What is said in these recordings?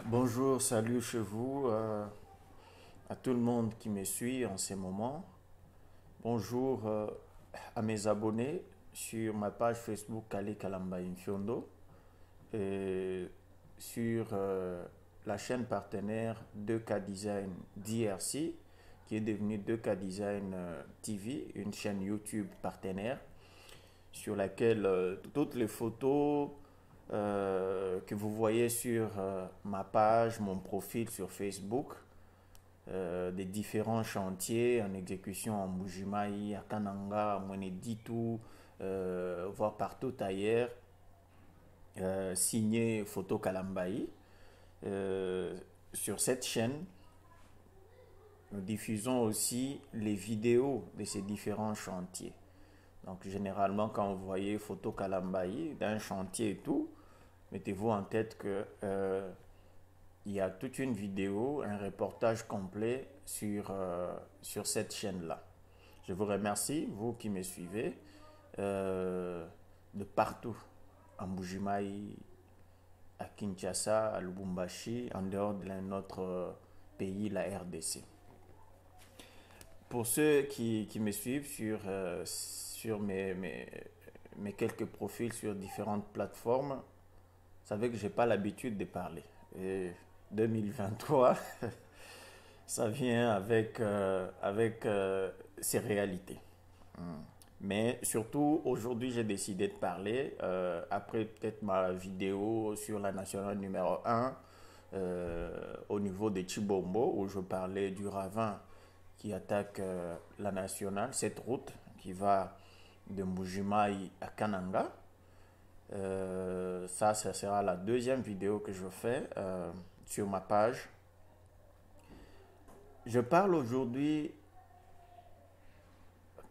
Bonjour, salut chez vous, à tout le monde qui me suit en ces moments. Bonjour à mes abonnés sur ma page Facebook Kale Kalamba Infiondo et sur la chaîne partenaire 2K Design DRC qui est devenue 2K Design TV, une chaîne YouTube partenaire sur laquelle toutes les photos que vous voyez sur ma page, mon profil sur Facebook, des différents chantiers en exécution en Mbujimayi, à Kananga, à Mweneditu, voire partout ailleurs, signé Photo Kalambayi. Euh, sur cette chaîne, nous diffusons aussi les vidéos de ces différents chantiers. Donc généralement, quand vous voyez Photo Kalambayi d'un chantier et tout, mettez-vous en tête que il y a toute une vidéo, un reportage complet sur cette chaîne-là. Je vous remercie, vous qui me suivez, euh, de partout, en Mbujimayi, à Kinshasa, à Lubumbashi, en dehors de notre pays, la RDC. Pour ceux qui me suivent sur mes quelques profils sur différentes plateformes, vous savez que je n'ai pas l'habitude de parler. Et 2023, ça vient avec ses réalités. Mais surtout, aujourd'hui, j'ai décidé de parler, après peut-être ma vidéo sur la nationale numéro 1, au niveau de Chibombo, où je parlais du ravin qui attaque la nationale, cette route qui va de Mbujimayi à Kananga. Ça sera la deuxième vidéo que je fais sur ma page. Je parle aujourd'hui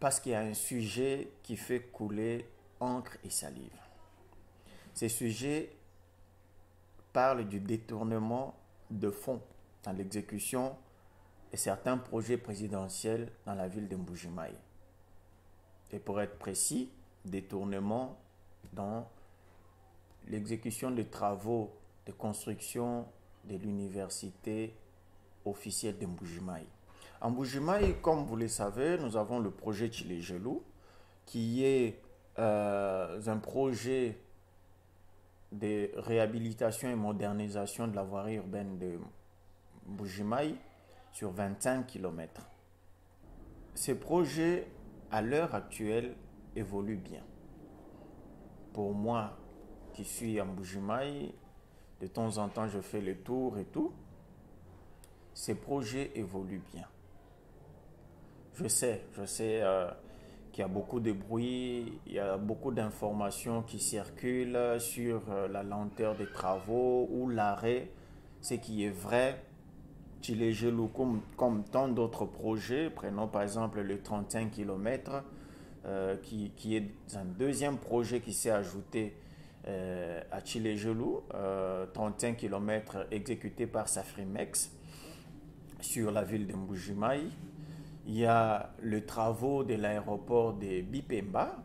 parce qu'il y a un sujet qui fait couler encre et salive. Ce sujet parle du détournement de fonds dans l'exécution de certains projets présidentiels dans la ville de Mbujimayi. Et pour être précis, détournement dans l'exécution des travaux de construction de l'université officielle de Mbujimayi. En Mbujimayi, comme vous le savez, nous avons le projet Tchilejelou, qui est un projet de réhabilitation et modernisation de la voirie urbaine de Mbujimayi sur 25 km. Ce projet, à l'heure actuelle, évolue bien. Pour moi, qui suis à Mbujimayi, de temps en temps, je fais le tour et tout. Ces projets évoluent bien. Je sais qu'il y a beaucoup de bruit, il y a beaucoup d'informations qui circulent sur la lenteur des travaux ou l'arrêt. Ce qui est vrai, Tchilejelou, comme tant d'autres projets, prenons par exemple le 35 km, qui est un deuxième projet qui s'est ajouté à Tchilejelou, 35 km exécuté par Safrimex sur la ville de Mbujimayi. Il y a le travaux de l'aéroport de Bipemba,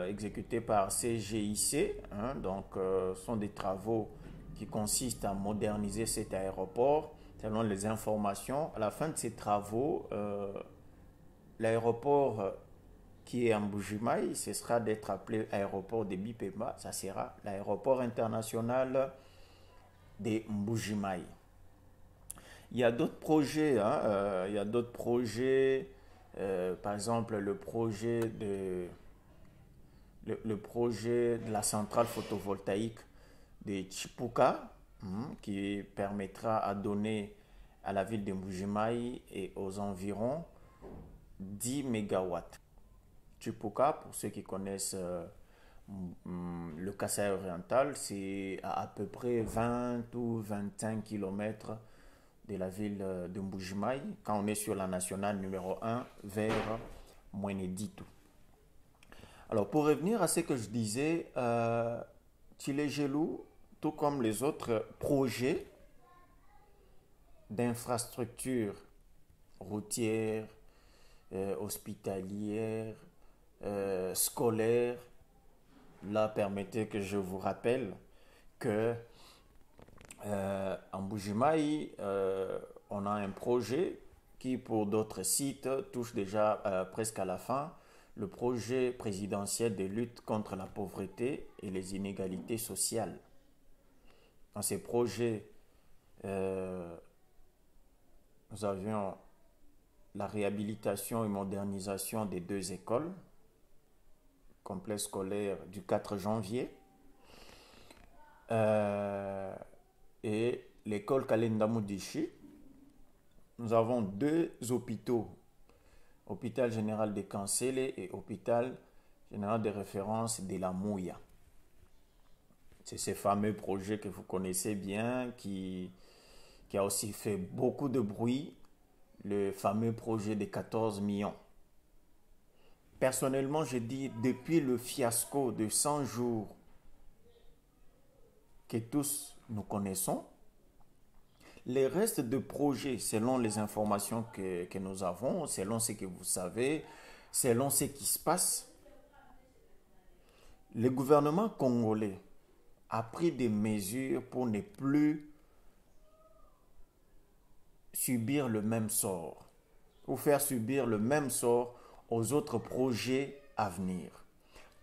exécuté par CGIC. Donc, ce sont des travaux qui consistent à moderniser cet aéroport. Selon les informations, à la fin de ces travaux, l'aéroport qui est en Mbujimayi, ce sera d'être appelé aéroport de Bipemba. Ça sera l'aéroport international de Mbujimayi. Il y a d'autres projets, il y a d'autres projets, par exemple le projet de la centrale photovoltaïque de Chipuka, qui permettra à donner à la ville de Mbujimayi et aux environs 10 mégawatts. Chipuka, pour ceux qui connaissent le Kasaï oriental, c'est à peu près 20 ou 25 km de la ville de Mbujimayi, quand on est sur la nationale numéro 1 vers Mweneditu. Alors pour revenir à ce que je disais, Tchilejelou, tout comme les autres projets d'infrastructures routières, hospitalières, scolaires, là permettez que je vous rappelle que En Bujimaï, on a un projet qui, pour d'autres sites, touche déjà presque à la fin. Le projet présidentiel de lutte contre la pauvreté et les inégalités sociales. Dans ces projets, euh, nous avions la réhabilitation et modernisation des deux écoles, complexe scolaire du 4 janvier, euh, et l'école Kalenda Mudishi. Nous avons deux hôpitaux, hôpital général de Kansele et hôpital général de référence de la Mouya. C'est ces fameux projets que vous connaissez bien, qui a aussi fait beaucoup de bruit, le fameux projet des 14 millions. Personnellement, je dis, depuis le fiasco de 100 jours que tous nous connaissons, les restes de projets, selon les informations que nous avons, selon ce que vous savez, selon ce qui se passe, le gouvernement congolais a pris des mesures pour ne plus subir le même sort, ou faire subir le même sort aux autres projets à venir.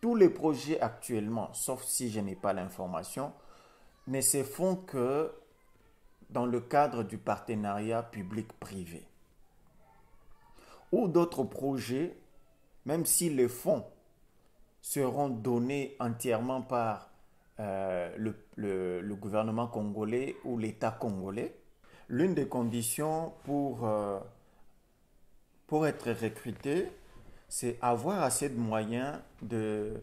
Tous les projets actuellement, sauf si je n'ai pas l'information, ne se font que dans le cadre du partenariat public-privé. Ou d'autres projets, même si les fonds seront donnés entièrement par le gouvernement congolais ou l'État congolais, l'une des conditions pour être recruté, c'est avoir assez de moyens de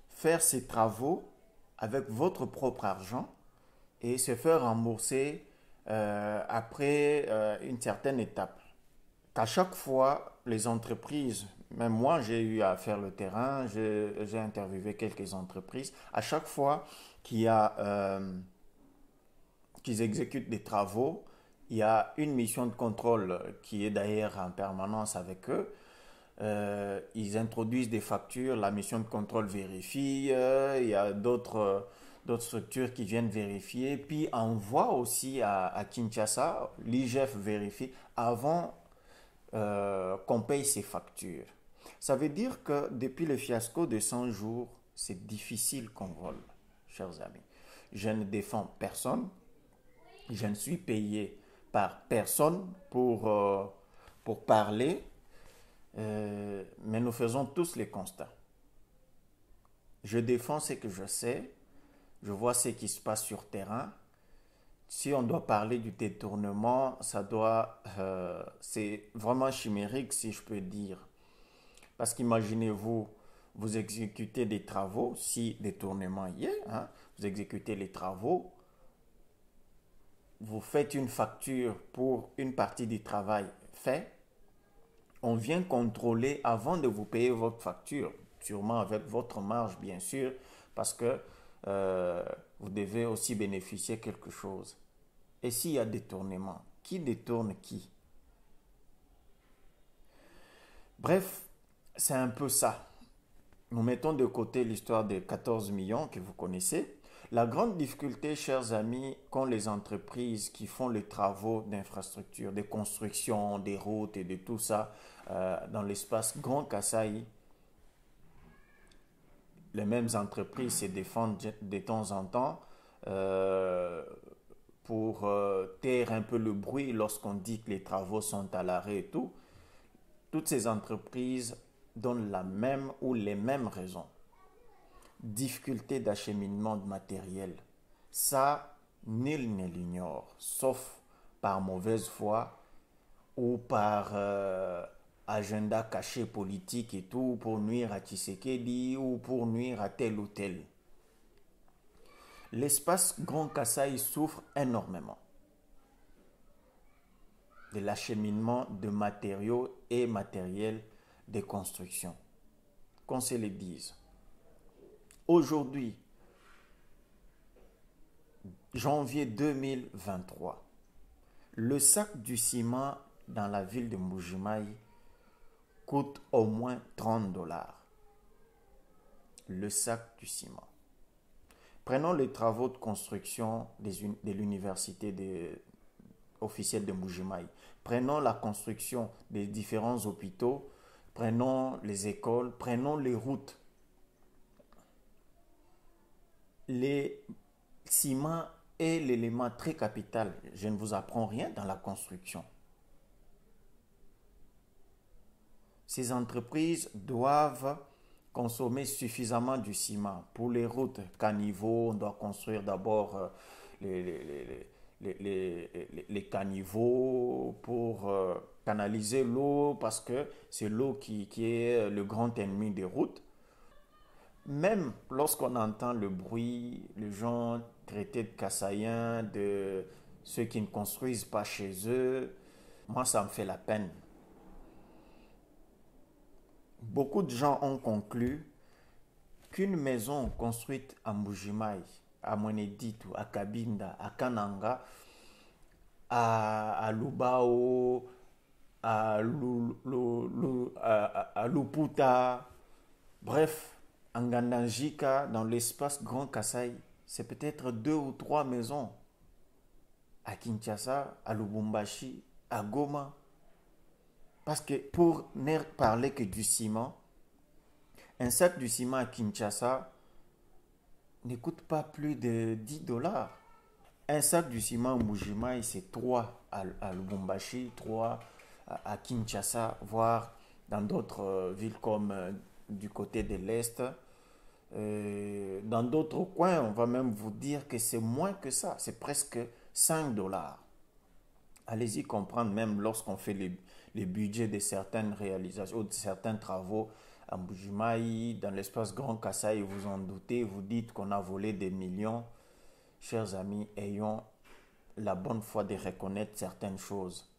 faire ces travaux avec votre propre argent et se faire rembourser après une certaine étape. Qu'à chaque fois, les entreprises, même moi j'ai eu à faire le terrain, j'ai interviewé quelques entreprises, à chaque fois qu'il y a, qu'ils exécutent des travaux, il y a une mission de contrôle qui est d'ailleurs en permanence avec eux. Ils introduisent des factures, la mission de contrôle vérifie, il y a d'autres structures qui viennent vérifier, puis envoie aussi à Kinshasa, l'IGF vérifie avant qu'on paye ces factures. Ça veut dire que depuis le fiasco de 100 jours, c'est difficile qu'on vole, chers amis. Je ne défends personne, je ne suis payé par personne pour parler, mais nous faisons tous les constats. Je défends ce que je sais, je vois ce qui se passe sur terrain. Si on doit parler du détournement, c'est vraiment chimérique si je peux dire. Parce qu'imaginez-vous, vous exécutez des travaux, si détournement y est, hein, vous exécutez les travaux, vous faites une facture pour une partie du travail fait, on vient contrôler avant de vous payer votre facture, sûrement avec votre marge bien sûr, parce que vous devez aussi bénéficier quelque chose. Et s'il y a détournement, qui détourne qui? Bref, c'est un peu ça. Nous mettons de côté l'histoire des 14 millions que vous connaissez. La grande difficulté, chers amis, qu'ont les entreprises qui font les travaux d'infrastructure, de construction, des routes et de tout ça dans l'espace Grand Kasaï, les mêmes entreprises se défendent de temps en temps pour taire un peu le bruit lorsqu'on dit que les travaux sont à l'arrêt et tout. Toutes ces entreprises donnent la même ou les mêmes raisons. Difficulté d'acheminement de matériel. Ça, nul ne l'ignore, sauf par mauvaise foi ou par agenda caché politique et tout, pour nuire à Tshisekedi ou pour nuire à tel ou tel. L'espace Grand Kasaï souffre énormément de l'acheminement de matériaux et matériel de construction. Qu'on se le dise. Aujourd'hui, janvier 2023, le sac du ciment dans la ville de Mbujimaï coûte au moins $30. Le sac du ciment. Prenons les travaux de construction de l'université officielle de Mbuji-Mayi. Prenons la construction des différents hôpitaux, prenons les écoles, prenons les routes. Les ciments est l'élément très capital. Je ne vous apprends rien dans la construction. Ces entreprises doivent consommer suffisamment du ciment. Pour les routes caniveaux, on doit construire d'abord les caniveaux pour canaliser l'eau parce que c'est l'eau qui est le grand ennemi des routes. Même lorsqu'on entend le bruit, les gens traités de Kassaïens, de ceux qui ne construisent pas chez eux, moi ça me fait la peine. Beaucoup de gens ont conclu qu'une maison construite à Mbuji-Mayi, à Mweneditu, à Kabinda, à Kananga, à Lubao, à Luputa, bref, en Gandanjika, dans l'espace Grand Kasaï, c'est peut-être 2 ou 3 maisons. À Kinshasa, à Lubumbashi, à Goma. Parce que pour ne parler que du ciment, un sac de ciment à Kinshasa ne coûte pas plus de 10 dollars. Un sac de ciment à Mbuji-Mayi, c'est 3 à Lubumbashi, 3 à Kinshasa, voire dans d'autres villes comme du côté de l'Est. Dans d'autres coins, on va même vous dire que c'est moins que ça. C'est presque 5 dollars. Allez-y comprendre, même lorsqu'on fait les budgets de certaines réalisations ou de certains travaux à Mbuji-Mayi, dans l'espace Grand Kasaï, vous en doutez, vous dites qu'on a volé des millions. Chers amis, ayons la bonne foi de reconnaître certaines choses.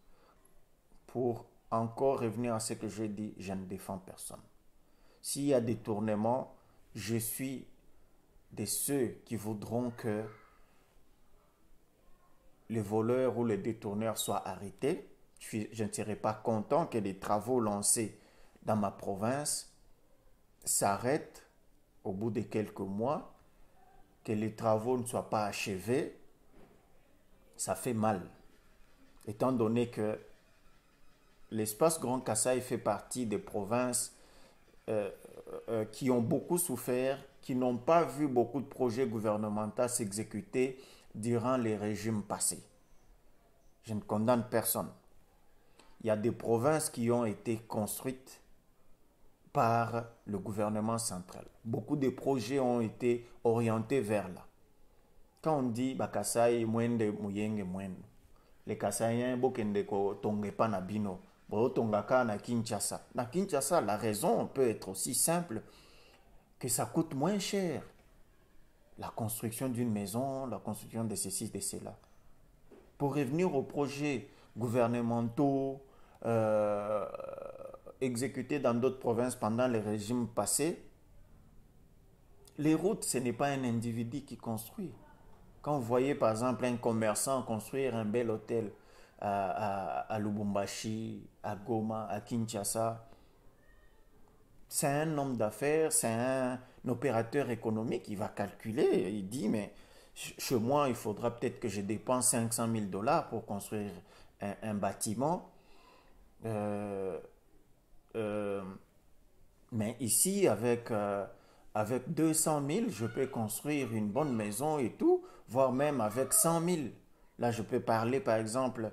Pour encore revenir à ce que j'ai dit, je ne défends personne. S'il y a des détournement, je suis de ceux qui voudront que les voleurs ou les détourneurs soient arrêtés. Je ne serai pas content que les travaux lancés dans ma province s'arrêtent au bout de quelques mois, que les travaux ne soient pas achevés. Ça fait mal, étant donné que l'espace Grand Kasaï fait partie des provinces qui ont beaucoup souffert, qui n'ont pas vu beaucoup de projets gouvernementaux s'exécuter durant les régimes passés. Je ne condamne personne. Il y a des provinces qui ont été construites par le gouvernement central. Beaucoup de projets ont été orientés vers là. Quand on dit Bakasai Mwende Muyenge Mwendo, les Kassaïens Bokende ko tonge pa na bino, bo tongaka na Kinshasa. Na Kinshasa, la raison peut être aussi simple que ça coûte moins cher. La construction d'une maison, la construction de ceci, de cela. Pour revenir aux projets gouvernementaux exécutés dans d'autres provinces pendant les régimes passés, les routes, ce n'est pas un individu qui construit. Quand vous voyez par exemple un commerçant construire un bel hôtel à Lubumbashi, à Goma, à Kinshasa, c'est un homme d'affaires, c'est un opérateur économique, il va calculer, il dit, mais chez moi, il faudra peut-être que je dépense 500 000 dollars pour construire un bâtiment. Mais ici, avec 200 000, je peux construire une bonne maison et tout, voire même avec 100 000. Là, je peux parler, par exemple,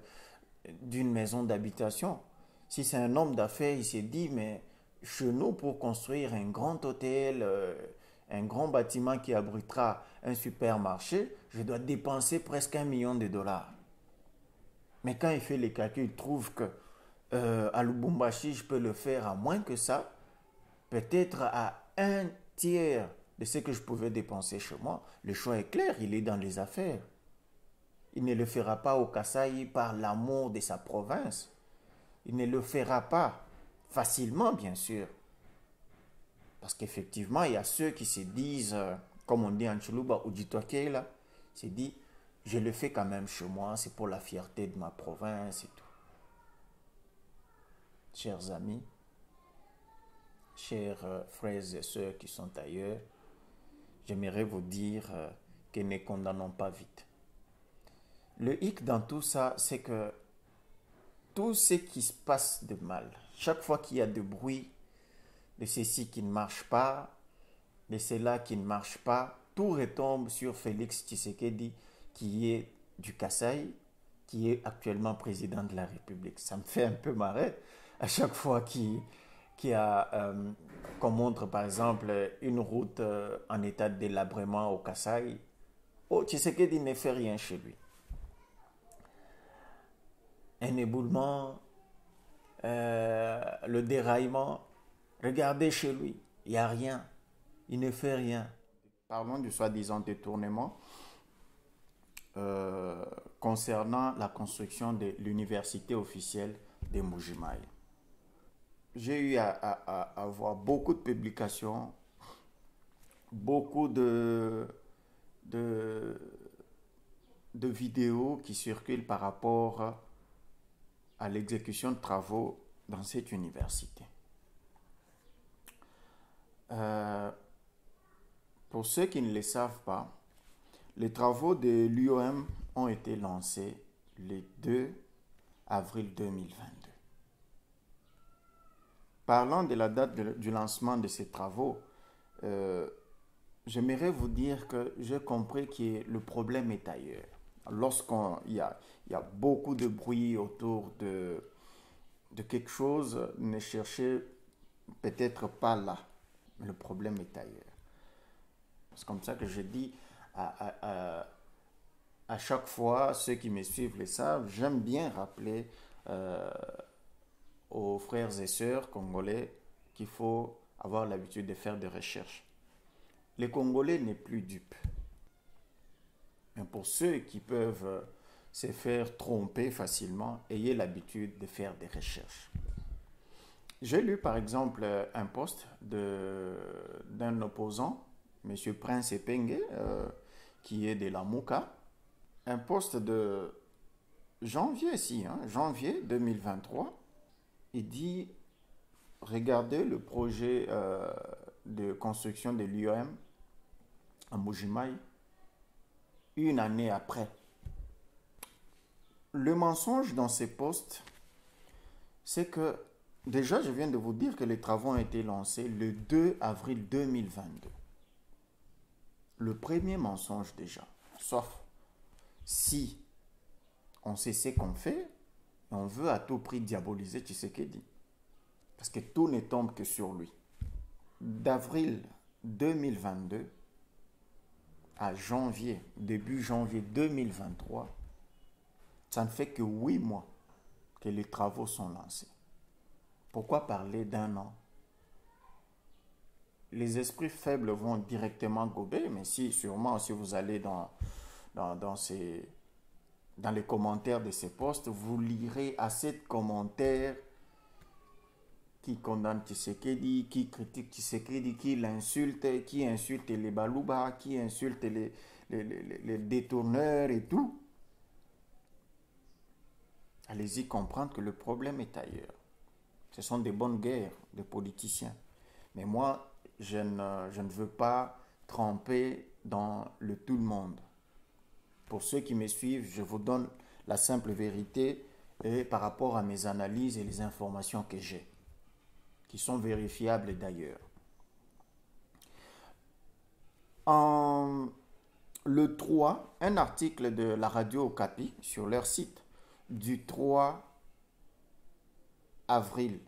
d'une maison d'habitation. Si c'est un homme d'affaires, il s'est dit, mais chez nous, pour construire un grand hôtel, un grand bâtiment qui abritera un supermarché, je dois dépenser presque 1 million de dollars. Mais quand il fait les calculs, il trouve que à Lubumbashi, je peux le faire à moins que ça, peut-être à un tiers de ce que je pouvais dépenser chez moi. Le choix est clair, il est dans les affaires. Il ne le fera pas au Kasaï par l'amour de sa province. Il ne le fera pas facilement, bien sûr. Parce qu'effectivement, il y a ceux qui se disent, comme on dit en Chuluba, Ujitokeila, se dit, je le fais quand même chez moi, c'est pour la fierté de ma province et tout. Chers amis, chers frères et sœurs qui sont ailleurs, j'aimerais vous dire que ne condamnons pas vite. Le hic dans tout ça, c'est que tout ce qui se passe de mal, chaque fois qu'il y a de bruit, de ceci qui ne marche pas, de cela qui ne marche pas, tout retombe sur Félix Tshisekedi, qui est du Kasaï, qui est actuellement président de la République. Ça me fait un peu marrer à chaque fois qu'on montre par exemple une route en état de délabrement au Kasaï. Oh, Tshisekedi ne fait rien chez lui. Un éboulement, le déraillement, regardez chez lui, il n'y a rien, il ne fait rien. Parlons du soi-disant détournement concernant la construction de l'université officielle de Mbuji-Mayi. J'ai eu à voir beaucoup de publications, beaucoup de vidéos qui circulent par rapport à l'exécution de travaux dans cette université. Pour ceux qui ne le savent pas, les travaux de l'UOM ont été lancés le 2 avril 2022. Parlant de la date du lancement de ces travaux, j'aimerais vous dire que j'ai compris que le problème est ailleurs. Lorsqu'il y a beaucoup de bruit autour de quelque chose, ne cherchez peut-être pas là. Le problème est ailleurs. C'est comme ça que je dis à chaque fois, ceux qui me suivent le savent, j'aime bien rappeler aux frères et sœurs congolais qu'il faut avoir l'habitude de faire des recherches. Les Congolais n'est plus dupes. Mais pour ceux qui peuvent se faire tromper facilement, ayez l'habitude de faire des recherches. J'ai lu par exemple un post d'un opposant, M. Prince Epenge, qui est de la Mouka, un post de janvier, janvier 2023. Il dit, regardez le projet de construction de l'UOM à Mbuji-Mayi, une année après. Le mensonge dans ces posts, c'est que, déjà, je viens de vous dire que les travaux ont été lancés le 2 avril 2022. Le premier mensonge déjà, sauf si on sait ce qu'on fait, et on veut à tout prix diaboliser Tshisekedi. Parce que tout ne tombe que sur lui. D'avril 2022 à début janvier 2023, ça ne fait que 8 mois que les travaux sont lancés. Pourquoi parler d'un an? Les esprits faibles vont directement gober, mais sûrement si vous allez dans les commentaires de ces posts, vous lirez assez de commentaires qui condamnent Tshisekedi, qui critiquent Tshisekedi, qui l'insulte, qui insulte les Balouba, qui insulte les détourneurs et tout. Allez-y comprendre que le problème est ailleurs. Ce sont des bonnes guerres de politiciens. Mais moi, je ne veux pas tremper dans le tout le monde. Pour ceux qui me suivent, je vous donne la simple vérité et par rapport à mes analyses et les informations que j'ai, qui sont vérifiables d'ailleurs. Le 3, un article de la radio Okapi sur leur site du 3 avril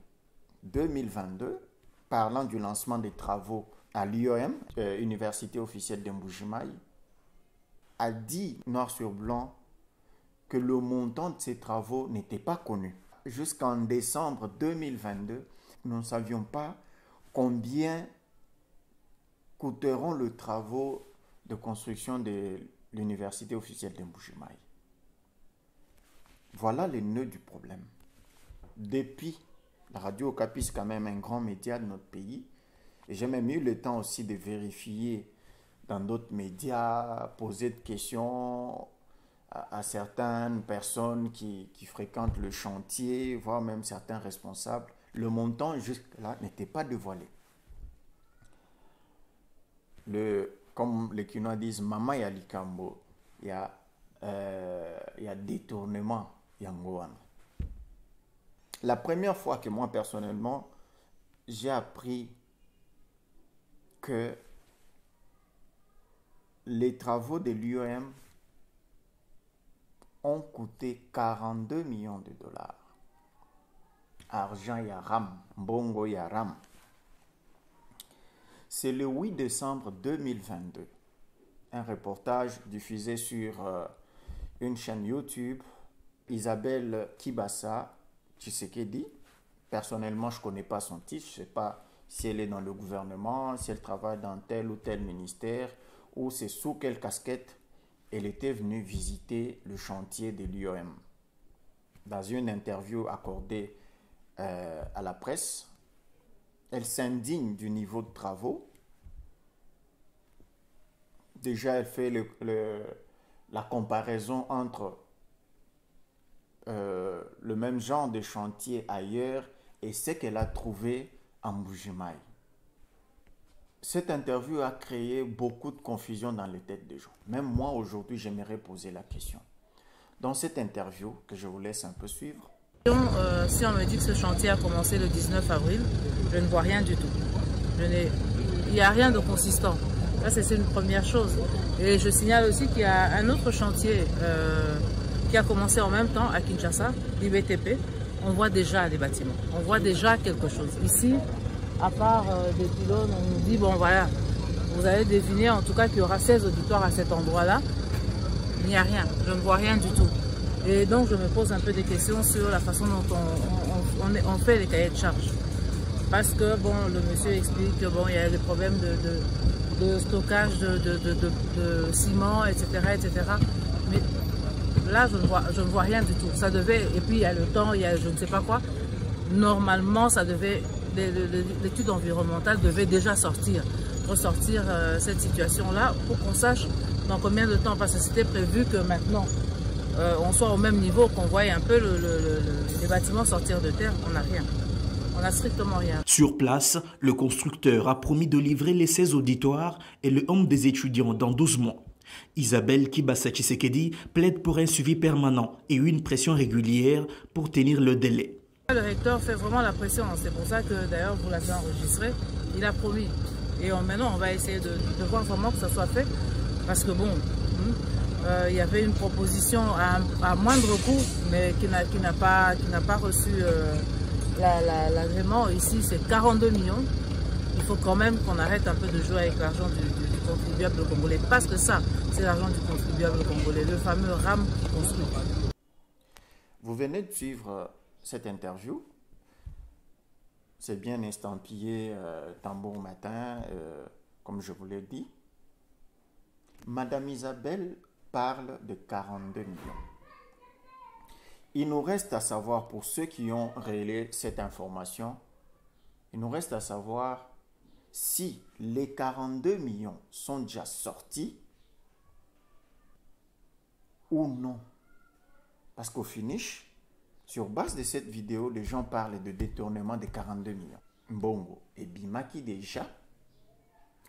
2022, parlant du lancement des travaux à l'UOM, Université officielle de Mbuji-Mayi, a dit noir sur blanc que le montant de ces travaux n'était pas connu. Jusqu'en décembre 2022, nous ne savions pas combien coûteront les travaux de construction de l'Université officielle de Mbuji-Mayi. Voilà le nœud du problème. Depuis, la radio Okapi, c'est quand même un grand média de notre pays. Et j'ai même eu le temps aussi de vérifier dans d'autres médias, poser des questions à certaines personnes qui fréquentent le chantier, voire même certains responsables. Le montant jusque-là n'était pas dévoilé. Le comme les Kinois disent, Mama ya likambo, il y a détournement yango wana. La première fois que moi personnellement, j'ai appris que les travaux de l'UEM ont coûté 42 millions de dollars. Argent yaram, bongo yaram. C'est le 8 décembre 2022. Un reportage diffusé sur une chaîne YouTube. Isabelle Kibasa Tshisekedi. Personnellement, je ne connais pas son titre. Je ne sais pas si elle est dans le gouvernement, si elle travaille dans tel ou tel ministère, ou c'est sous quelle casquette elle était venue visiter le chantier de l'UEM. Dans une interview accordée à la presse, elle s'indigne du niveau de travaux. Déjà, elle fait la comparaison entre le même genre de chantier ailleurs et ce qu'elle a trouvé en Mbuji-Mayi. Cette interview a créé beaucoup de confusion dans les têtes des gens. Même moi, aujourd'hui, j'aimerais poser la question. Dans cette interview, que je vous laisse un peu suivre. Si on me dit que ce chantier a commencé le 19 avril, je ne vois rien du tout. Il n'y a rien de consistant. Ça, c'est une première chose. Et je signale aussi qu'il y a un autre chantier qui a commencé en même temps à Kinshasa, l'IBTP. On voit déjà les bâtiments. On voit déjà quelque chose. Ici, à part des pylônes, on nous dit, bon voilà, vous allez deviner en tout cas qu'il y aura 16 auditoires à cet endroit-là. Il n'y a rien. Je ne vois rien du tout. Et donc, je me pose un peu des questions sur la façon dont on fait les cahiers de charges. Parce que, bon, le monsieur explique que, bon, il y a des problèmes de stockage de ciment, etc., etc. Mais là, je ne vois rien du tout. Ça devait, et puis il y a le temps, il y a je ne sais pas quoi. Normalement, ça devait, l'étude environnementale devait déjà ressortir cette situation-là pour qu'on sache dans combien de temps. Parce que c'était prévu que maintenant, on soit au même niveau, qu'on voie un peu les bâtiments sortir de terre. On n'a rien. On n'a strictement rien. Sur place, le constructeur a promis de livrer les 16 auditoires et le homme des étudiants dans 12 mois. Isabelle Kibasa Tshisekedi plaide pour un suivi permanent et une pression régulière pour tenir le délai. Le recteur fait vraiment la pression. C'est pour ça que d'ailleurs vous l'avez enregistré. Il a promis. Et maintenant, on va essayer de voir vraiment que ça soit fait. Parce que bon, il y avait une proposition à moindre coût, mais qui n'a pas reçu l'agrément. Ici, c'est 42 millions. Il faut quand même qu'on arrête un peu de jouer avec l'argent du contribuable congolais. Parce que ça, c'est l'argent du contribuable congolais, le fameux RAM qui construit. Vous venez de suivre cette interview. C'est bien estampillé tambour matin, comme je vous l'ai dit. Madame Isabelle parle de 42 millions. Il nous reste à savoir, pour ceux qui ont relayé cette information, il nous reste à savoir si les 42 millions sont déjà sortis ou non. Parce qu'au finish, sur base de cette vidéo, les gens parlent de détournement de 42 millions. Mbongo et Bimaki déjà,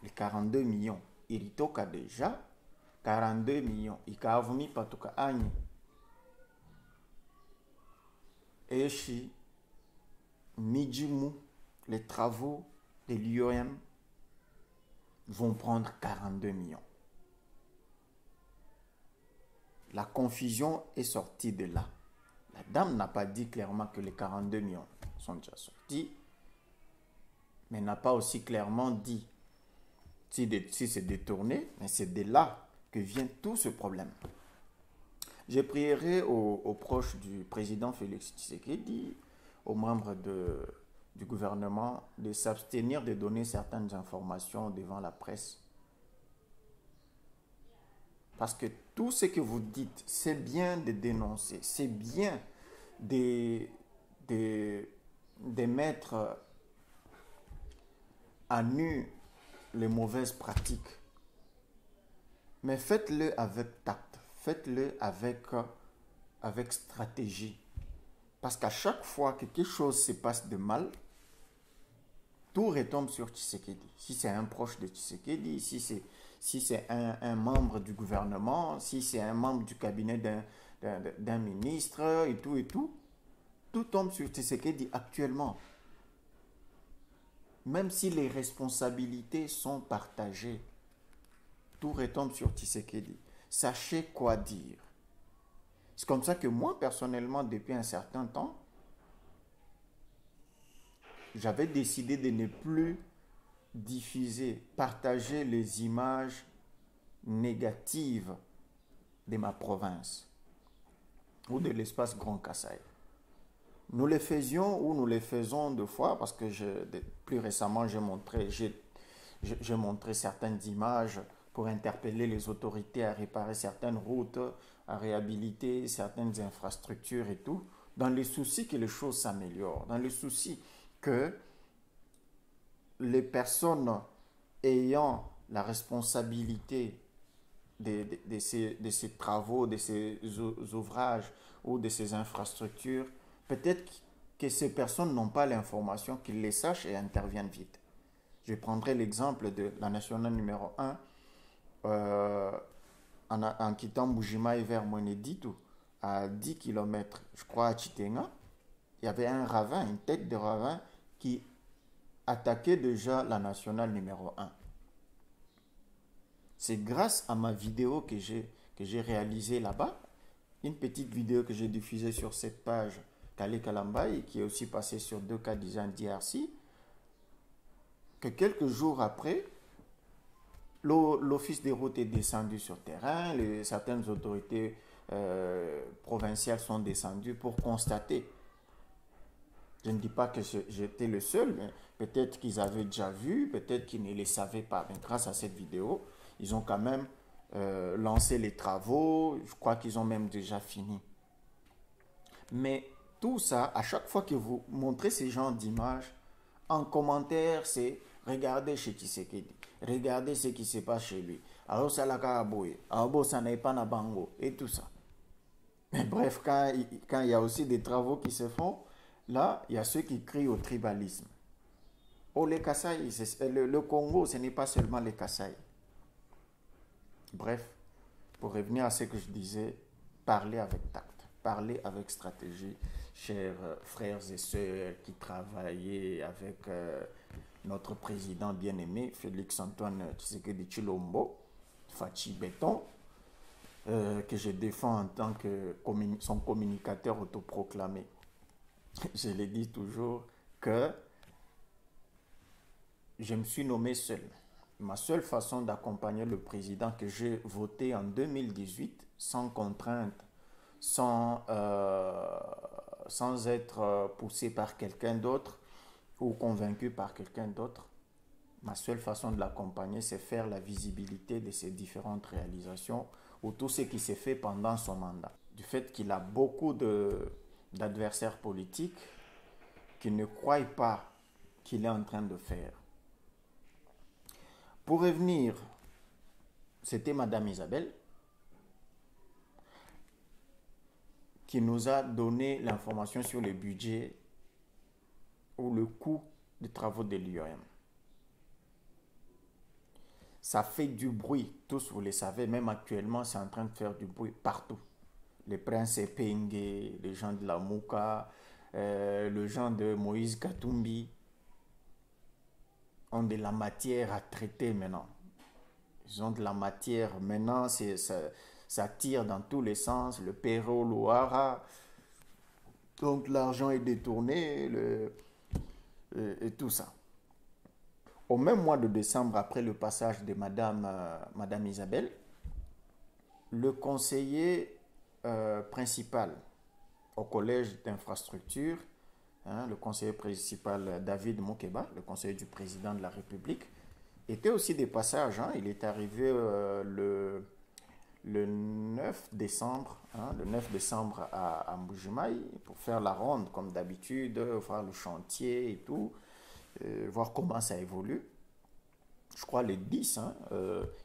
les 42 millions. Iritoka déjà, 42 millions. Ikavumi patuka anyi. Eshi, Mijimu, les travaux de l'UEM vont prendre 42 millions. La confusion est sortie de là. La dame n'a pas dit clairement que les 42 millions sont déjà sortis, mais n'a pas aussi clairement dit si c'est détourné, mais c'est de là que vient tout ce problème. Je prierai aux proches du président Félix Tshisekedi, aux membres du gouvernement, de s'abstenir de donner certaines informations devant la presse. Parce que tout ce que vous dites, c'est bien de dénoncer, c'est bien de mettre à nu les mauvaises pratiques. Mais faites-le avec tact, faites-le avec stratégie. Parce qu'à chaque fois que quelque chose se passe de mal, tout retombe sur Tshisekedi. Si c'est un proche de Tshisekedi, si si c'est un membre du gouvernement, si c'est un membre du cabinet d'un ministre et tout, tout tombe sur Tshisekedi actuellement. Même si les responsabilités sont partagées, tout retombe sur Tshisekedi. Sachez quoi dire. C'est comme ça que moi, personnellement, depuis un certain temps, j'avais décidé de ne plus diffuser, partager les images négatives de ma province ou de l'espace Grand Kasaï. Nous les faisions ou nous les faisons deux fois parce que plus récemment, j'ai montré certaines images pour interpeller les autorités à réparer certaines routes, à réhabiliter certaines infrastructures et tout, dans le souci que les choses s'améliorent, dans le souci que les personnes ayant la responsabilité de ces travaux, de ces ouvrages ou de ces infrastructures, peut-être que ces personnes n'ont pas l'information, qu'ils les sachent et interviennent vite. Je prendrai l'exemple de la nationale numéro 1 en quittant Mbujimayi vers Mweneditu, à 10 km, je crois à Chitenga. Il y avait un ravin, une tête de ravin qui attaquait déjà la nationale numéro 1. C'est grâce à ma vidéo que j'ai réalisée là-bas, une petite vidéo que j'ai diffusée sur cette page Kale Kalambai, qui est aussi passée sur 2K Design DRC, que quelques jours après, l'office des routes est descendu sur terrain, certaines autorités provinciales sont descendues pour constater. Je ne dis pas que j'étais le seul, mais peut-être qu'ils avaient déjà vu, peut-être qu'ils ne les savaient pas. Mais grâce à cette vidéo, ils ont quand même lancé les travaux. Je crois qu'ils ont même déjà fini. Mais tout ça, à chaque fois que vous montrez ces genres d'images, en commentaire, c'est regardez chez Tshisekedi, regardez ce qui se passe chez lui. Alors ça l'a kaboué, alors ça n'est pas na bango et tout ça. Mais bref, quand il y a aussi des travaux qui se font, là, il y a ceux qui crient au tribalisme. Oh, les Kasaï, le Congo, ce n'est pas seulement les Kasaï. Bref, pour revenir à ce que je disais, parler avec tact, parler avec stratégie, chers frères et sœurs qui travaillaient avec notre président bien-aimé, Félix-Antoine Tshisekedi Tshilombo, Fachi Béton, que je défends en tant que son communicateur autoproclamé. Je le dis toujours que je me suis nommé seul. Ma seule façon d'accompagner le président que j'ai voté en 2018, sans contrainte, sans être poussé par quelqu'un d'autre ou convaincu par quelqu'un d'autre, ma seule façon de l'accompagner, c'est faire la visibilité de ses différentes réalisations ou tout ce qui s'est fait pendant son mandat. Du fait qu'il a beaucoup d'adversaires politiques qui ne croient pas qu'il est en train de faire. Pour revenir, c'était Madame Isabelle qui nous a donné l'information sur le budget ou le coût des travaux de l'IOM. Ça fait du bruit, tous vous le savez, même actuellement c'est en train de faire du bruit partout. Les princes Epenge, les gens de la Mouka, les gens de Moïse Katumbi ont de la matière à traiter maintenant. Ils ont de la matière maintenant, ça tire dans tous les sens, le Péro, l'Ouara. Donc l'argent est détourné et tout ça. Au même mois de décembre, après le passage de Madame Isabelle, le conseiller principal au collège d'infrastructure, le conseiller principal David Mokeba, le conseiller du président de la République, était aussi des passages. Il est arrivé le 9 décembre, le 9 décembre à Mbujimayi pour faire la ronde comme d'habitude, voir le chantier et tout, voir comment ça évolue. Je crois le 10,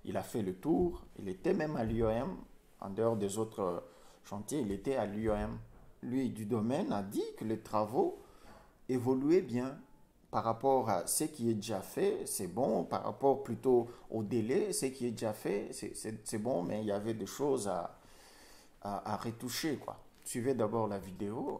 il a fait le tour. Il était même à l'IOM, en dehors des autres chantiers, il était à l'IOM. Lui du domaine a dit que les travaux évoluaient bien, par rapport à ce qui est déjà fait, c'est bon. Par rapport plutôt au délai, ce qui est déjà fait, c'est bon, mais il y avait des choses à retoucher, quoi. Suivez d'abord la vidéo.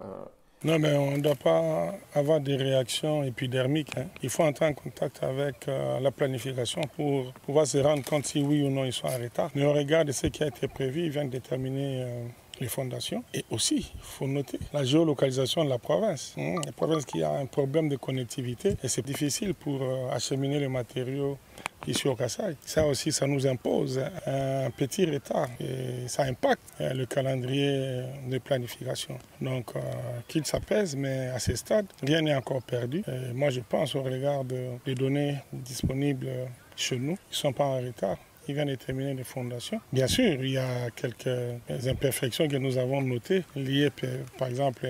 Non, mais on ne doit pas avoir des réactions épidermiques, hein. Il faut entrer en contact avec la planification pour pouvoir se rendre compte si oui ou non ils sont en retard. Mais au regard de ce qui a été prévu, ils viennent déterminer les fondations. Et aussi, il faut noter la géolocalisation de la province. La province qui a un problème de connectivité et c'est difficile pour acheminer les matériaux ici au Kasaï. Ça aussi, ça nous impose un petit retard et ça impacte le calendrier de planification. Donc, qu'il s'apaise, mais à ce stade, rien n'est encore perdu. Et moi, je pense au regard des données disponibles chez nous, ils ne sont pas en retard. Ils viennent déterminer les fondations. Bien sûr, il y a quelques imperfections que nous avons notées, liées par exemple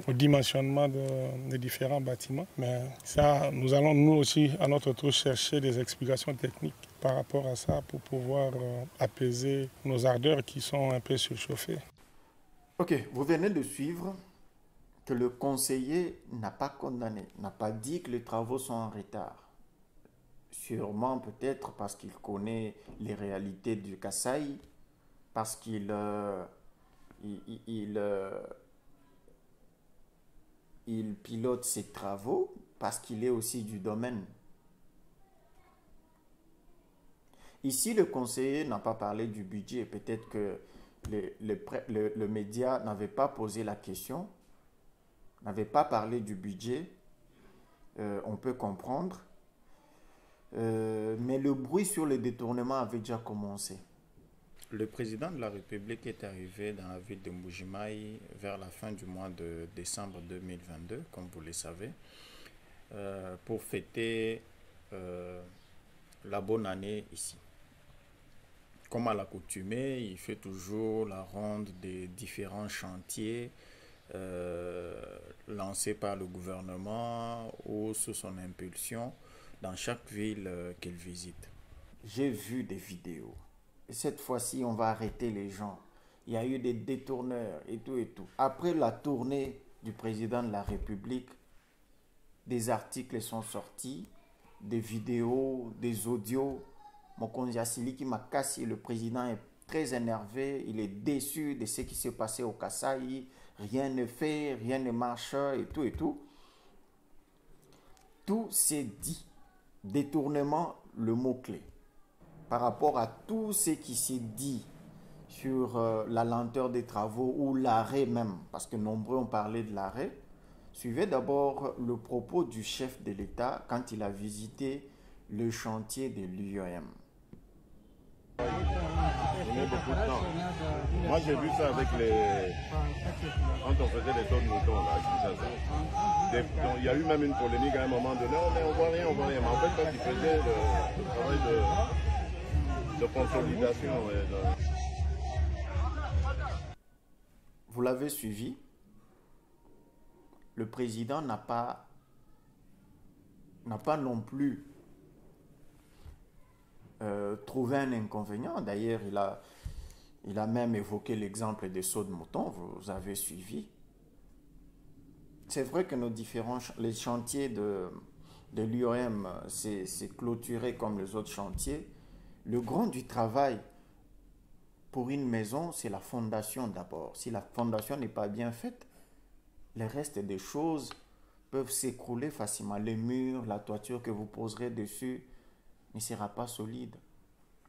au dimensionnement des différents bâtiments. Mais ça, nous allons nous aussi, à notre tour, chercher des explications techniques par rapport à ça pour pouvoir apaiser nos ardeurs qui sont un peu surchauffées. Ok, vous venez de suivre que le conseiller n'a pas condamné, n'a pas dit que les travaux sont en retard. Sûrement peut-être parce qu'il connaît les réalités du Kasaï, parce qu'il il pilote ses travaux, parce qu'il est aussi du domaine. Ici, le conseiller n'a pas parlé du budget. Peut-être que le média n'avait pas posé la question, n'avait pas parlé du budget. On peut comprendre. Mais le bruit sur le détournement avait déjà commencé. Le président de la République est arrivé dans la ville de Mbuji-Mayi vers la fin du mois de décembre 2022, comme vous le savez, pour fêter la bonne année ici. Comme à l'accoutumée, il fait toujours la ronde des différents chantiers lancés par le gouvernement ou sous son impulsion dans chaque ville qu'elle visite. J'ai vu des vidéos. Et cette fois-ci, on va arrêter les gens. Il y a eu des détourneurs et tout et tout. Après la tournée du président de la République, des articles sont sortis, des vidéos, des audios. Mokonzi Asiliki Makassi, le président, est très énervé. Il est déçu de ce qui s'est passé au Kasaï. Rien ne fait, rien ne marche et tout et tout. Tout s'est dit. Détournement, le mot-clé. Par rapport à tout ce qui s'est dit sur la lenteur des travaux ou l'arrêt même, parce que nombreux ont parlé de l'arrêt, suivez d'abord le propos du chef de l'État quand il a visité le chantier de l'UEM. Beaucoup de temps. Moi j'ai vu ça avec les... Quand on faisait les sauts de moutons là, il y a eu même une polémique à un moment donné, mais on voit rien, on voit rien. Mais en fait quand ils faisaient le travail de consolidation... Vous l'avez suivi, le président n'a pas non plus trouvé un inconvénient. D'ailleurs, il a même évoqué l'exemple des sauts de mouton, vous avez suivi. C'est vrai que les chantiers de l'UOM, c'est clôturé comme les autres chantiers. Le grand du travail pour une maison, c'est la fondation d'abord. Si la fondation n'est pas bien faite, le reste des choses peuvent s'écrouler facilement. Les murs, la toiture que vous poserez dessus ne sera pas solide.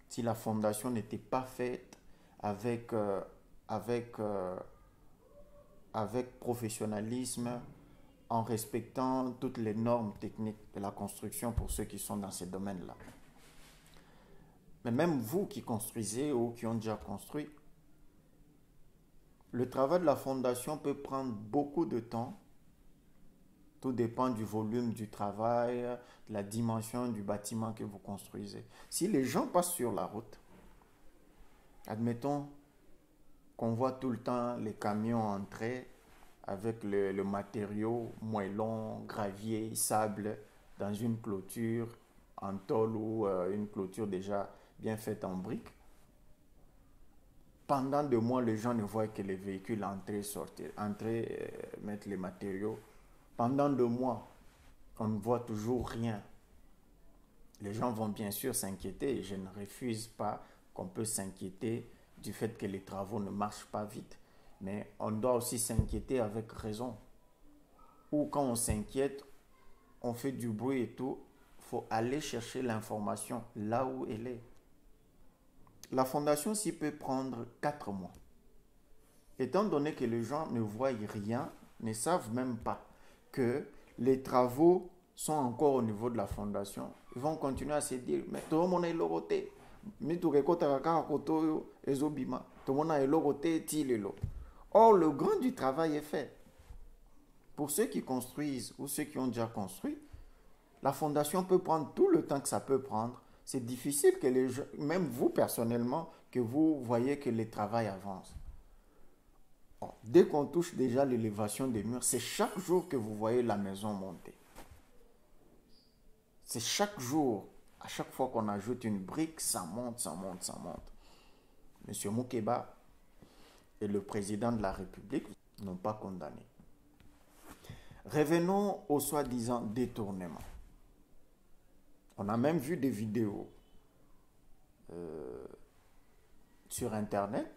Si la fondation n'était pas faite avec professionnalisme, en respectant toutes les normes techniques de la construction pour ceux qui sont dans ces domaines-là. Mais même vous qui construisez ou qui ont déjà construit, le travail de la fondation peut prendre beaucoup de temps. Tout dépend du volume du travail, de la dimension du bâtiment que vous construisez. Si les gens passent sur la route, admettons qu'on voit tout le temps les camions entrer avec le matériau moellon, gravier, sable dans une clôture en tôle ou une clôture déjà bien faite en briques. Pendant 2 mois, les gens ne voient que les véhicules entrer, sortir, entrer, mettre les matériaux. Pendant 2 mois, on ne voit toujours rien. Les gens vont bien sûr s'inquiéter, et je ne refuse pas qu'on peut s'inquiéter du fait que les travaux ne marchent pas vite. Mais on doit aussi s'inquiéter avec raison. Ou quand on s'inquiète, on fait du bruit et tout, il faut aller chercher l'information là où elle est. La fondation s'y peut prendre 4 mois. Étant donné que les gens ne voient rien, ne savent même pas que les travaux sont encore au niveau de la fondation, ils vont continuer à se dire, mais tout le monde est logoté. Or, le grand du travail est fait. Pour ceux qui construisent ou ceux qui ont déjà construit, la fondation peut prendre tout le temps que ça peut prendre. C'est difficile que les gens, même vous personnellement, que vous voyez que le travail avance. Bon, dès qu'on touche déjà l'élévation des murs, c'est chaque jour que vous voyez la maison monter. C'est chaque jour, à chaque fois qu'on ajoute une brique, ça monte, ça monte, ça monte. Monsieur Moukeba et le président de la République n'ont pas condamné. Revenons au soi-disant détournement. On a même vu des vidéos sur Internet.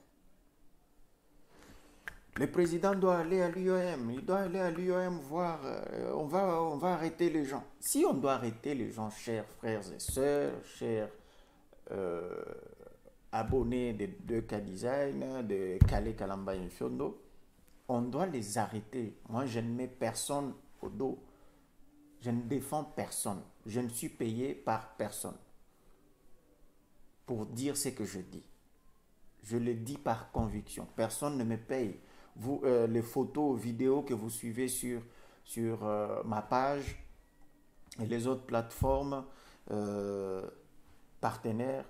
Le président doit aller à l'UOM, il doit aller à l'UOM voir, on va arrêter les gens. Si on doit arrêter les gens, chers frères et sœurs, chers abonnés de 2K Design, de Kale Kalamba Infiondo, on doit les arrêter. Moi, je ne mets personne au dos. Je ne défends personne. Je ne suis payé par personne pour dire ce que je dis. Je le dis par conviction. Personne ne me paye. Vous, les photos, vidéos que vous suivez sur ma page et les autres plateformes partenaires,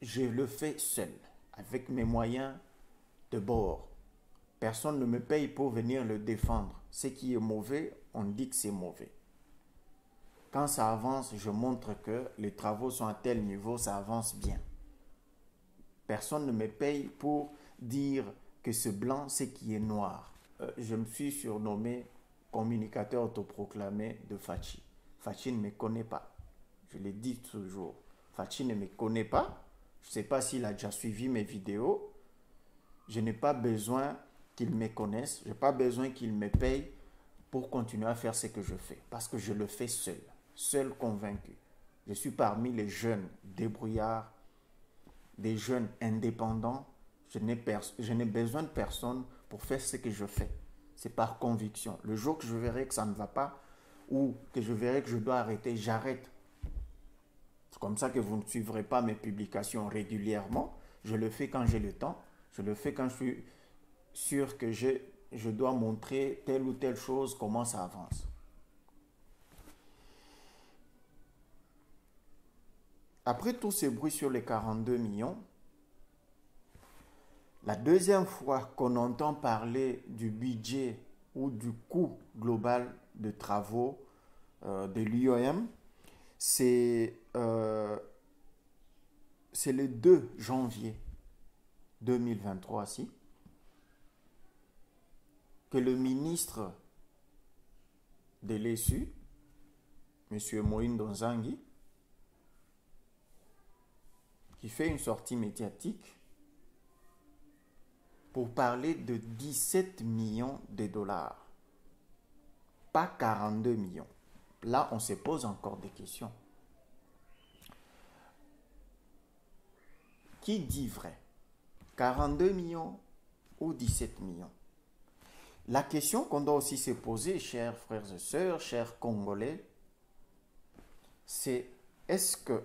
je le fais seul, avec mes moyens de bord. Personne ne me paye pour venir le défendre. Ce qui est mauvais, on dit que c'est mauvais. Quand ça avance, je montre que les travaux sont à tel niveau, ça avance bien. Personne ne me paye pour dire que ce blanc, c'est qui est noir. Je me suis surnommé communicateur autoproclamé de Fachi. Fachi ne me connaît pas. Je le dis toujours. Fachi ne me connaît pas. Je ne sais pas s'il a déjà suivi mes vidéos. Je n'ai pas besoin qu'il me connaisse. Je n'ai pas besoin qu'il me paye pour continuer à faire ce que je fais. Parce que je le fais seul. Seul convaincu. Je suis parmi les jeunes débrouillards, des jeunes indépendants. Je n'ai besoin de personne pour faire ce que je fais. C'est par conviction. Le jour que je verrai que ça ne va pas ou que je verrai que je dois arrêter, j'arrête. C'est comme ça que vous ne suivrez pas mes publications régulièrement. Je le fais quand j'ai le temps. Je le fais quand je suis sûr que je dois montrer telle ou telle chose, comment ça avance. Après tous ces bruits sur les 42 millions, la deuxième fois qu'on entend parler du budget ou du coût global de travaux de l'UOM, c'est le 2 janvier 2023 que le ministre de l'ESU, M. Moïse Nzangi, qui fait une sortie médiatique pour parler de 17 millions de dollars, pas 42 millions. Là, on se pose encore des questions. Qui dit vrai? 42 millions ou 17 millions? La question qu'on doit aussi se poser, chers frères et sœurs, chers Congolais, c'est est-ce que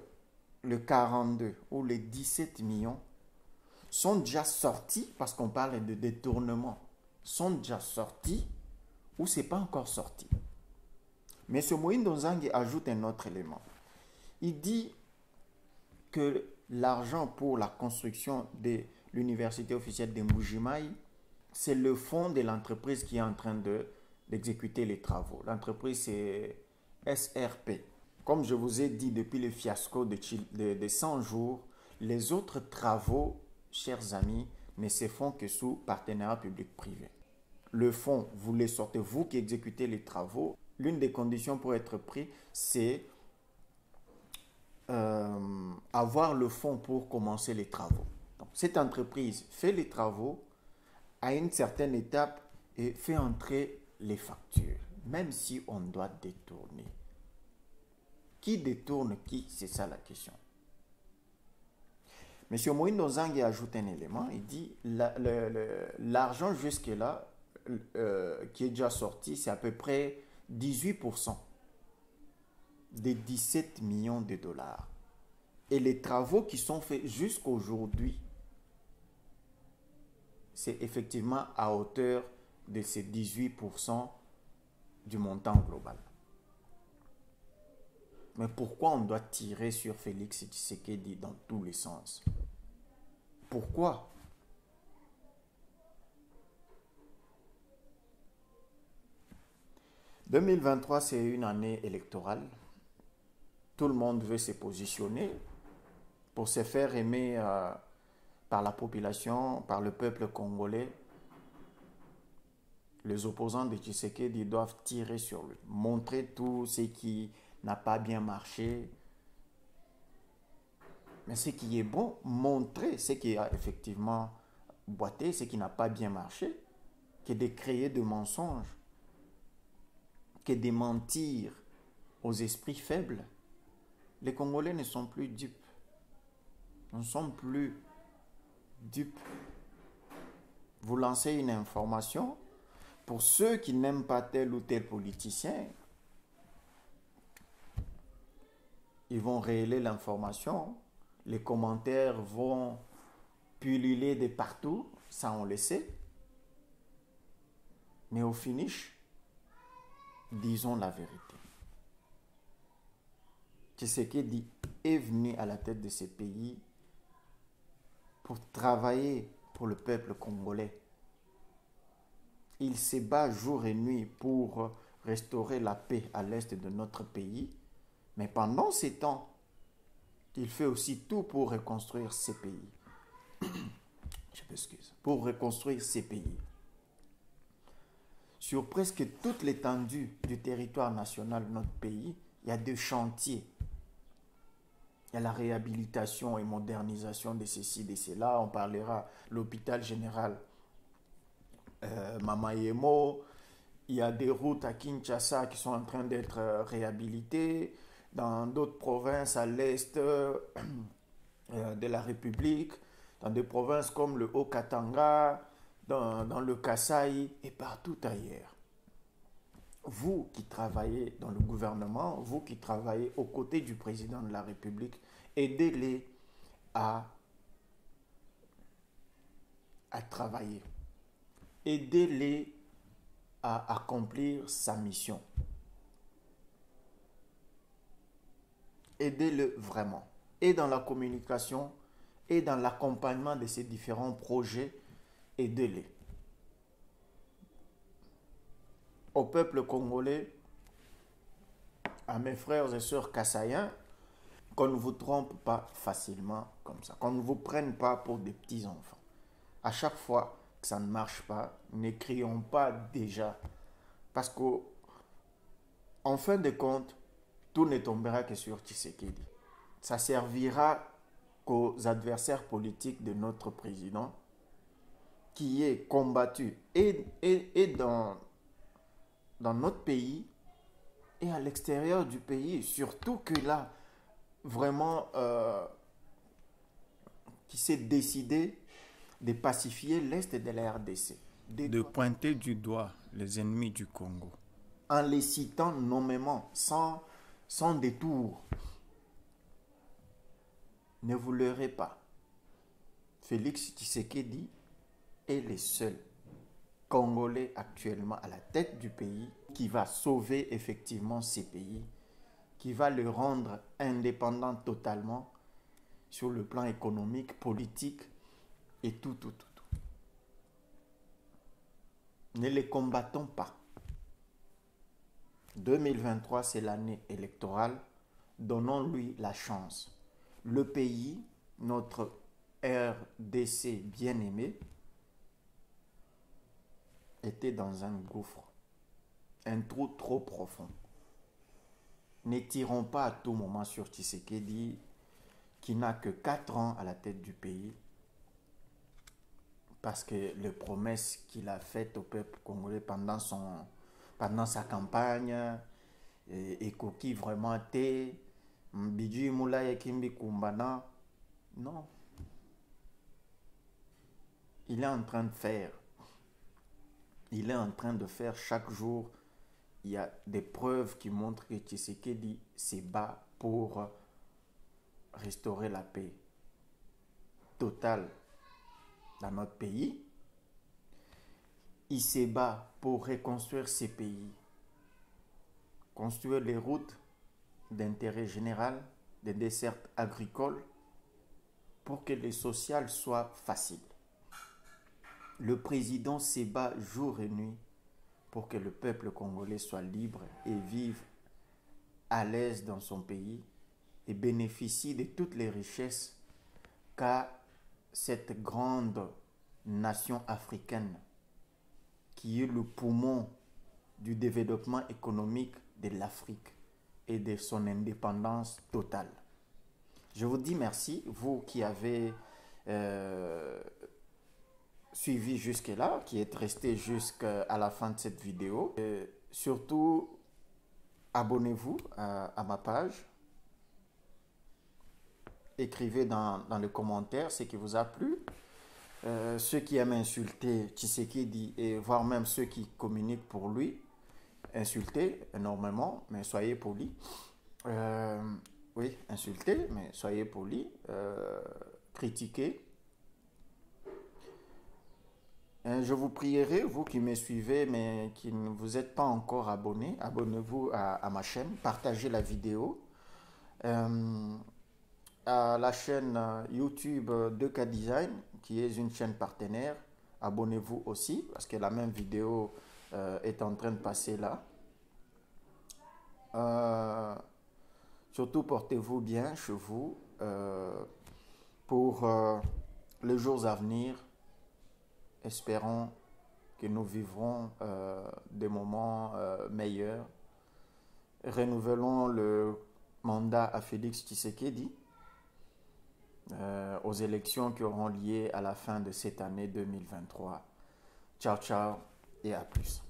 le 42 ou les 17 millions sont déjà sortis, parce qu'on parle de détournement, sont déjà sortis ou ce n'est pas encore sorti? Mais ce Moïse Nzangi ajoute un autre élément. Il dit que l'argent pour la construction de l'université officielle de Mbuji-Mayi, c'est le fonds de l'entreprise qui est en train d'exécuter les travaux. L'entreprise, c'est SRP. Comme je vous ai dit depuis le fiasco de 100 jours, les autres travaux, chers amis, ne se font que sous partenariat public-privé. Le fonds, vous les sortez, vous qui exécutez les travaux, l'une des conditions pour être pris, c'est avoir le fonds pour commencer les travaux. Donc, cette entreprise fait les travaux à une certaine étape et fait entrer les factures, même si on doit détourner. Qui détourne qui? C'est ça la question. Monsieur Moïno Zangui ajoute un élément, il dit l'argent jusque-là qui est déjà sorti, c'est à peu près 18% des 17 millions de dollars. Et les travaux qui sont faits jusqu'à aujourd'hui, c'est effectivement à hauteur de ces 18% du montant global. Mais pourquoi on doit tirer sur Félix Tshisekedi dans tous les sens? Pourquoi? « 2023, c'est une année électorale. Tout le monde veut se positionner pour se faire aimer par la population, par le peuple congolais. Les opposants de Tshisekedi doivent tirer sur lui, montrer tout ce qui n'a pas bien marché. Mais ce qui est bon, montrer ce qui a effectivement boité, ce qui n'a pas bien marché, que de créer de mensonges, que de mentir aux esprits faibles. Les Congolais ne sont plus dupes. Nous ne sommes plus dupes. Vous lancez une information, pour ceux qui n'aiment pas tel ou tel politicien, ils vont relayer l'information, les commentaires vont pulluler de partout, ça on le sait. Mais au finish, disons la vérité. Tshisekedi est venu à la tête de ce pays pour travailler pour le peuple congolais. Il se bat jour et nuit pour restaurer la paix à l'est de notre pays. Mais pendant ces temps, il fait aussi tout pour reconstruire ces pays. Je m'excuse. Pour reconstruire ces pays. Sur presque toute l'étendue du territoire national de notre pays, il y a des chantiers. Il y a la réhabilitation et modernisation de ceci, de cela. On parlera de l'hôpital général Mamayemo. Il y a des routes à Kinshasa qui sont en train d'être réhabilitées. Dans d'autres provinces à l'est de la République, dans des provinces comme le Haut-Katanga, dans le Kasaï et partout ailleurs. Vous qui travaillez dans le gouvernement, vous qui travaillez aux côtés du président de la République, aidez-les à travailler. Aidez-les à accomplir sa mission. Aidez-le vraiment. Et dans la communication, et dans l'accompagnement de ces différents projets, aidez-les. Au peuple congolais, à mes frères et sœurs kassaïens, qu'on ne vous trompe pas facilement comme ça. Qu'on ne vous prenne pas pour des petits-enfants. À chaque fois que ça ne marche pas, ne crions pas déjà. Parce qu'en fin de compte, tout ne tombera que sur Tshisekedi. Ça servira qu'aux adversaires politiques de notre président, qui est combattu et dans notre pays et à l'extérieur du pays. Surtout que là, vraiment, qui s'est décidé de pacifier l'Est de la RDC. De pointer du doigt les ennemis du Congo. En les citant nommément, sans détour. Ne vous leurrez pas. Félix Tshisekedi est le seul Congolais actuellement à la tête du pays qui va sauver effectivement ces pays, qui va le rendre indépendant totalement sur le plan économique, politique et tout. Ne les combattons pas. 2023, c'est l'année électorale. Donnons-lui la chance. Le pays, notre RDC bien-aimé, était dans un gouffre. un trou trop profond. Ne tirons pas à tout moment sur Tshisekedi, qui n'a que 4 ans à la tête du pays, parce que les promesses qu'il a faites au peuple congolais pendant sa campagne, et coquille vraiment té, Bidju Moulaya Kimbi Kumbana, non. Il est en train de faire. Il est en train de faire chaque jour. Il y a des preuves qui montrent que Tshisekedi se bat pour restaurer la paix totale dans notre pays. Il se bat pour reconstruire ces pays, construire les routes d'intérêt général, des dessertes agricoles, pour que le social soit facile. Le président se bat jour et nuit pour que le peuple congolais soit libre et vive à l'aise dans son pays et bénéficie de toutes les richesses qu'a cette grande nation africaine qui est le poumon du développement économique de l'Afrique et de son indépendance totale. Je vous dis merci, vous qui avez suivi jusque-là, qui êtes resté jusqu'à la fin de cette vidéo. Surtout, abonnez-vous à ma page. Écrivez dans les commentaires ce qui vous a plu. Ceux qui aiment insulter Tshisekedi, et voire même ceux qui communiquent pour lui, insultez énormément, mais soyez polis. Oui, insultez, mais soyez polis. Critiquez. Je vous prierai, vous qui me suivez, mais qui ne vous êtes pas encore abonnés, abonnez-vous à ma chaîne, partagez la vidéo. À la chaîne YouTube 2K Design, qui est une chaîne partenaire, abonnez-vous aussi, parce que la même vidéo est en train de passer là. Surtout, portez-vous bien chez vous pour les jours à venir. Espérons que nous vivrons des moments meilleurs. Renouvelons le mandat à Félix Tshisekedi aux élections qui auront lieu à la fin de cette année 2023. Ciao, ciao et à plus.